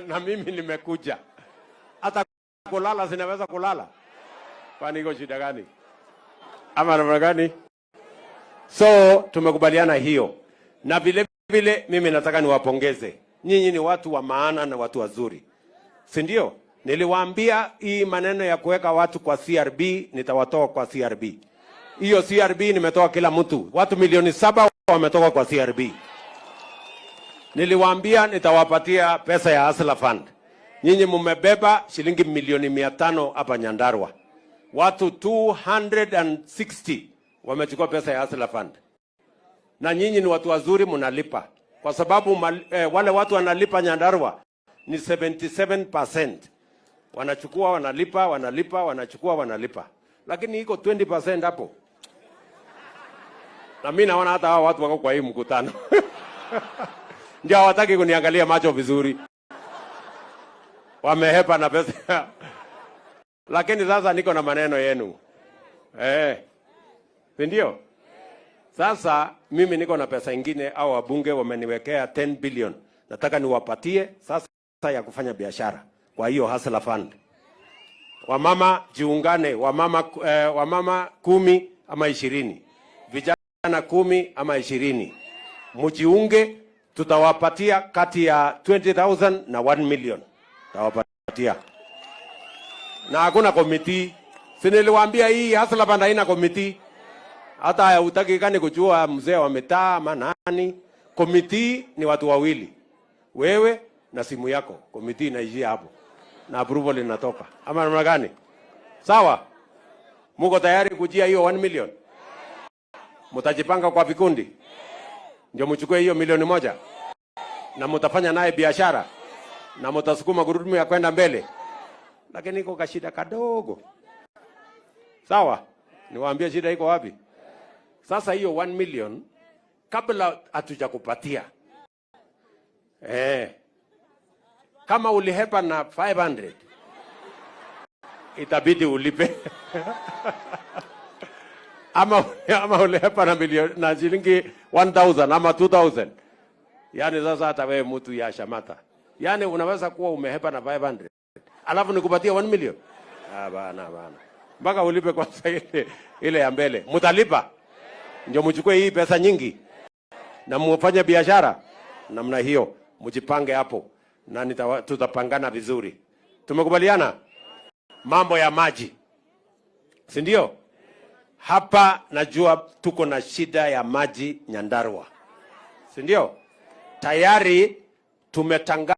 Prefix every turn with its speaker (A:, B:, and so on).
A: na mimi nimekuja. Hata kulala zinaweza kulala. Kwani iko shida gani? Ama namna gani? So tumekubaliana hiyo. Na vile vile mimi nataka niwapongeze. Nyinyi ni watu wa maana na watu wazuri. Si ndio? Niliwaambia hii maneno ya kuweka watu kwa CRB nitawatoa kwa CRB. Hiyo CRB nimetoa kila mtu. Watu milioni 7 wametoka kwa CRB. Niliwaambia nitawapatia pesa ya Hustler Fund. Nyinyi mmebeba shilingi milioni 500 hapa Nyandarua. Watu 260 wamechukua pesa ya Hustler Fund. Na nyinyi ni watu wazuri, mnalipa. Kwa sababu wale watu wanalipa Nyandarua ni 77%. Wanachukua, wanalipa, wanachukua, wanalipa. Lakini iko 20% hapo. Na mimi naona hata hao watu wako kwa hii mkutano. Ndio hawataki kuniangalia macho vizuri. Wamehepa na pesa. Lakini sasa niko na maneno yenu. Ndio? Sasa mimi niko na pesa ingine au wabunge wameniwekea 10 billion. Nataka niwapatie sasa ya kufanya biashara. Kwa hiyo Hustler Fund. Wamama jiungane, wamama 10 ama 20. Vijana 10 ama 20. Mjiunge, tutawapatia kati ya 20,000 na 1 million. Tutawapatia. Na hakuna committee. Si niliwaambia hii Hustler Fund haina committee. Hata hutaki kani kujua mzee wa mitaa ama nani. Committee ni watu wawili. Wewe na simu yako. Committee inaishia hapo. Na approval inatoka. Ama namna gani? Sawa? Muko tayari kujia hiyo 1 million? Mtajipanga kwa vikundi? Ndio mchukue hiyo milioni 1. Na mtafanya naye biashara. Na mtasukuma gurudumu ya kwenda mbele. Lakini iko kashida kadogo. Sawa? Niwaambie shida iko wapi? Sasa hiyo 1 million kabla hatujakupatia. Kama ulihepa na 500 itabidi ulipe. ama ulihepa na milioni na shilingi 1,000 ama 2,000. Yaani sasa hata wewe mtu ya shamata. Yaani unaweza kuwa umehepa na 500. Alafu nikupatia 1 million. Bana. Mpaka ulipe kwa ile ya mbele. Mtalipa. Ndio mchukue hii pesa nyingi. Na mfanye biashara namna hiyo. Mjipange hapo. Na tutapangana vizuri. Tumekubaliana? Mambo ya maji. Si ndio? Hapa najua tuko na shida ya maji Nyandarua. Si ndio? Tayari tumetangaza